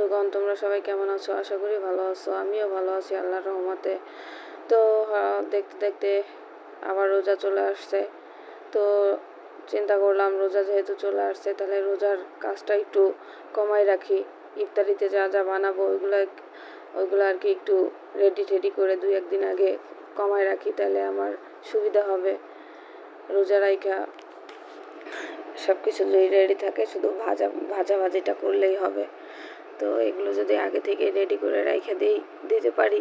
বন্ধুগণ, তোমরা সবাই কেমন আছো? আশা করি ভালো আছো। আমিও ভালো আছি আল্লাহর রহমতে। তো দেখতে দেখতে আবার রোজা চলে আসছে। তো চিন্তা করলাম রোজা যেহেতু চলে আসছে তাহলে রোজার কাজটা একটু কমাই রাখি। ইফতারিতে যা যা বানাবো ওইগুলো আর কি একটু রেডি করে 2-1 দিন আগে কমাই রাখি, তাহলে আমার সুবিধা হবে। রোজা রাইখা সব কিছু যদি রেডি থাকে, শুধু ভাজাভাজিটা করলেই হবে। তো এগুলো যদি আগে থেকে রেডি করে দিতে পারি,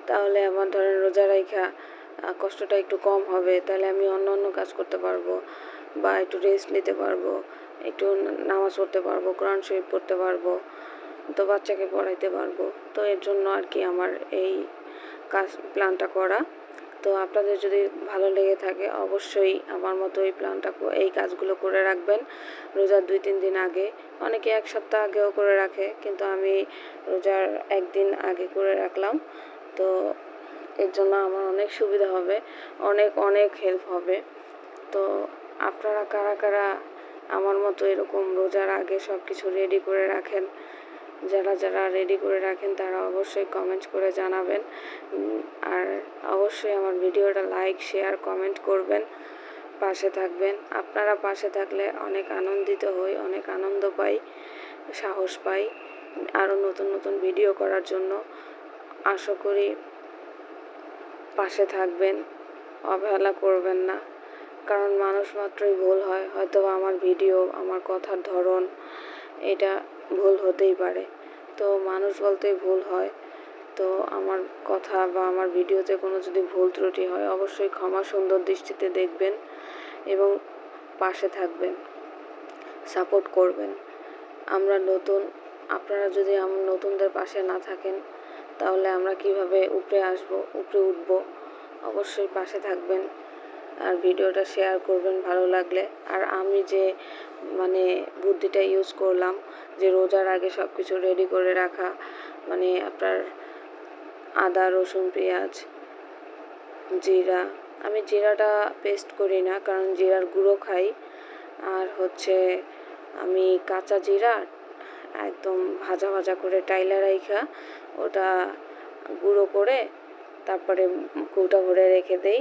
তাহলে আমার ধরেন রোজা রাইখা কষ্টটা একটু কম হবে। তাহলে আমি অন্য কাজ করতে পারবো, বা একটু রেস্ট নিতে পারবো, একটু নামাজ পড়তে পারবো, কোরআন শরীফ পড়তে পারবো, তো বাচ্চাকে পড়াইতে পারবো। তো এর জন্য আর কি আমার এই প্ল্যানটা করা। তো আপনাদের যদি ভালো লেগে থাকে অবশ্যই আমার মতো এই কাজগুলো করে রাখবেন রোজার 2-3 দিন আগে। অনেকে 1 সপ্তাহ আগেও করে রাখে, কিন্তু আমি রোজার 1 দিন আগে করে রাখলাম। তো এর জন্য আমার অনেক সুবিধা হবে, অনেক হেল্প হবে। তো আপনারা কারা কারা আমার মতো এরকম রোজার আগে সব কিছু রেডি করে রাখেন? যারা রেডি করে রাখেন তারা অবশ্যই কমেন্ট করে জানাবেন। আর অবশ্যই আমার ভিডিওটা লাইক, শেয়ার, কমেন্ট করবেন, পাশে থাকবেন। আপনারা পাশে থাকলে অনেক আনন্দিত হই, অনেক আনন্দ পাই, সাহস পাই আরও নতুন ভিডিও করার জন্য। আশা করি পাশে থাকবেন, অবহেলা করবেন না, কারণ মানুষ মাত্রই ভুল হয়। হয়তো আমার ভিডিও, আমার কথার ধরন এটা ভুল হতেই পারে। তো মানুষ বলতেই ভুল হয়। তো আমার কথা বা আমার ভিডিওতে কোনো যদি ভুল ত্রুটি হয় অবশ্যই ক্ষমা সুন্দর দৃষ্টিতে দেখবেন এবং পাশে থাকবেন, সাপোর্ট করবেন। আমরা নতুন, আপনারা যদি নতুনদের পাশে না থাকেন তাহলে আমরা কিভাবে উপরে উঠবো? অবশ্যই পাশে থাকবেন আর ভিডিওটা শেয়ার করবেন ভালো লাগলে। আর আমি যে বুদ্ধিটা ইউজ করলাম, যে রোজার আগে সব কিছু রেডি করে রাখা, আপনার আদা, রসুন, পেঁয়াজ, জিরা। আমি জিরাটা পেস্ট করি না, কারণ জিরার গুঁড়ো খাই। আর আমি কাঁচা জিরা একদম ভাজা করে টাইলা রাইখা ওটা গুঁড়ো করে তারপরে কৌটা ভরে রেখে দেই।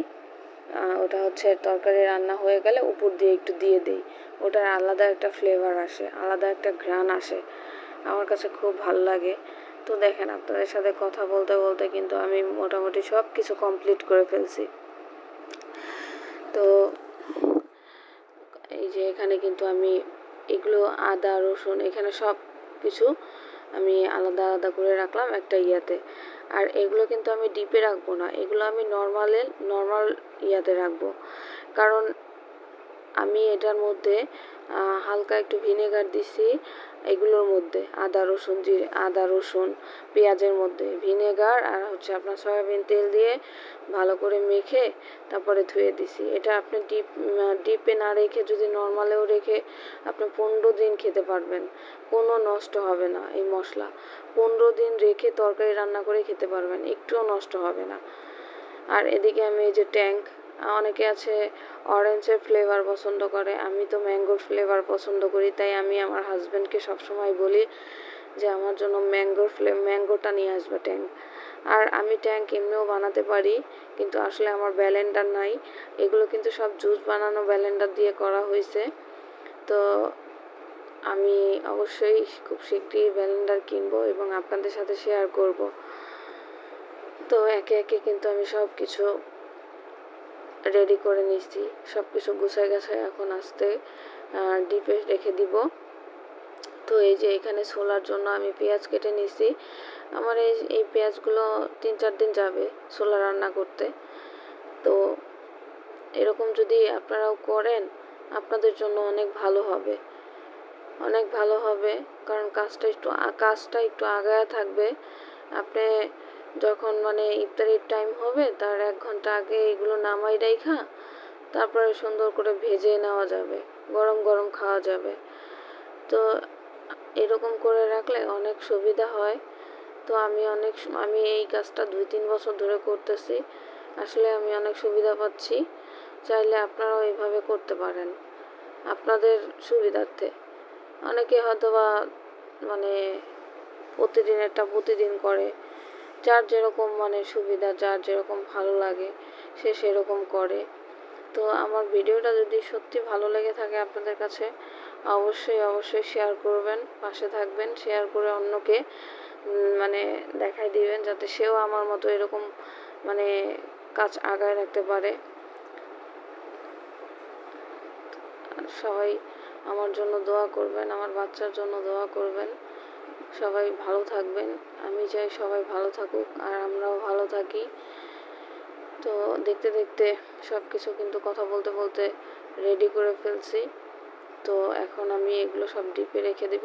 ওটা তরকারি রান্না হয়ে গেলে উপর দিয়ে একটু দিয়ে দিই। ওটার আলাদা একটা ফ্লেভার আসে, আলাদা একটা ঘ্রাণ আসে, আমার কাছে খুব ভালো লাগে। তো দেখেন, আপনাদের সাথে কথা বলতে বলতে কিন্তু আমি মোটামুটি সব কিছু কমপ্লিট করে ফেলছি। তো এই যে এখানে কিন্তু আমি এগুলো আদা, রসুন, এখানে সব কিছু আমি আলাদা করে রাখলাম একটা ইয়াতে। আর এগুলো কিন্তু আমি ডিপে রাখবো না, এগুলো আমি নর্মাল ইয়াতে রাখবো, কারণ আমি এটার মধ্যে হালকা একটু ভিনেগার দিছি। এগুলোর মধ্যে আদা রসুন পেঁয়াজের মধ্যে ভিনেগার আর আপনার সয়াবিন তেল দিয়ে ভালো করে মেখে তারপরে ধুয়ে দিছি। এটা আপনি ডিপে না রেখে যদি নর্মালেও রেখে আপনি 15 দিন খেতে পারবেন, কোনো নষ্ট হবে না। এই মশলা 15 দিন রেখে তরকারি রান্না করে খেতে পারবেন, একটুও নষ্ট হবে না। আর এদিকে আমি এই যে অনেকে আছে অরেঞ্জের ফ্লেভার পছন্দ করে, আমি তো ম্যাঙ্গোর ফ্লেভার পছন্দ করি। তাই আমি আমার হাজব্যান্ডকে সবসময় বলি যে আমার জন্য ম্যাঙ্গোটা নিয়ে আসবে আর আমি এমনিও বানাতে পারি, কিন্তু আসলে আমার ব্লেন্ডার নাই। এগুলো কিন্তু সব জুস বানানো ব্লেন্ডার দিয়ে করা হয়েছে। তো আমি অবশ্যই খুব শীঘ্রই ব্লেন্ডার কিনবো এবং আপনাদের সাথে শেয়ার করব। তো একে কিন্তু আমি সব কিছু রেডি করে নিচ্ছি, সব কিছু গুছায় এখন ডিপে রেখে দিব। তো এই যে এখানে ছোলার জন্য আমি পেঁয়াজ কেটে নিছি। আমার এই পেঁয়াজগুলো 3-4 দিন যাবে ছোলা রান্না করতে। তো এরকম যদি আপনারাও করেন আপনাদের জন্য অনেক ভালো হবে, কারণ কাজটা একটু আগায়া থাকবে। আপনি যখন ইফতারির টাইম হবে তার 1 ঘন্টা আগে এগুলো নামাই রাইখা তারপরে সুন্দর করে ভেজে নেওয়া যাবে, গরম খাওয়া যাবে। তো এরকম করে রাখলে অনেক সুবিধা হয়। তো আমি এই কাজটা 2-3 বছর ধরে করতেছি, আসলে আমি অনেক সুবিধা পাচ্ছি। চাইলে আপনারাও এইভাবে করতে পারেন আপনাদের সুবিধার্থে। অনেকে হয়তো বা প্রতিদিনেরটা প্রতিদিন করে। যার যেরকম মানে সুবিধা, যার যেরকম ভালো লাগে সে সেরকম করে। তো আমার ভিডিওটা যদি সত্যি ভালো লেগে থাকে আপনাদের কাছে, অবশ্যই শেয়ার করবেন, পাশে থাকবেন, শেয়ার করে অন্যকে মানে দেখাই দিবেন, যাতে সেও আমার মতো এরকম মানে কাজ আগায় রাখতে পারে। সবাই আমার জন্য দোয়া করবেন, আমার বাচ্চার জন্য দোয়া করবেন। সবাই ভালো থাকবেন, আমি চাই সবাই ভালো থাকুক আর আমরাও ভালো থাকি। তো দেখতে দেখতে সব কিছু কিন্তু কথা বলতে বলতে রেডি করে ফেলছি। তো এখন আমি এগুলো সব ডিপে রেখে দিব।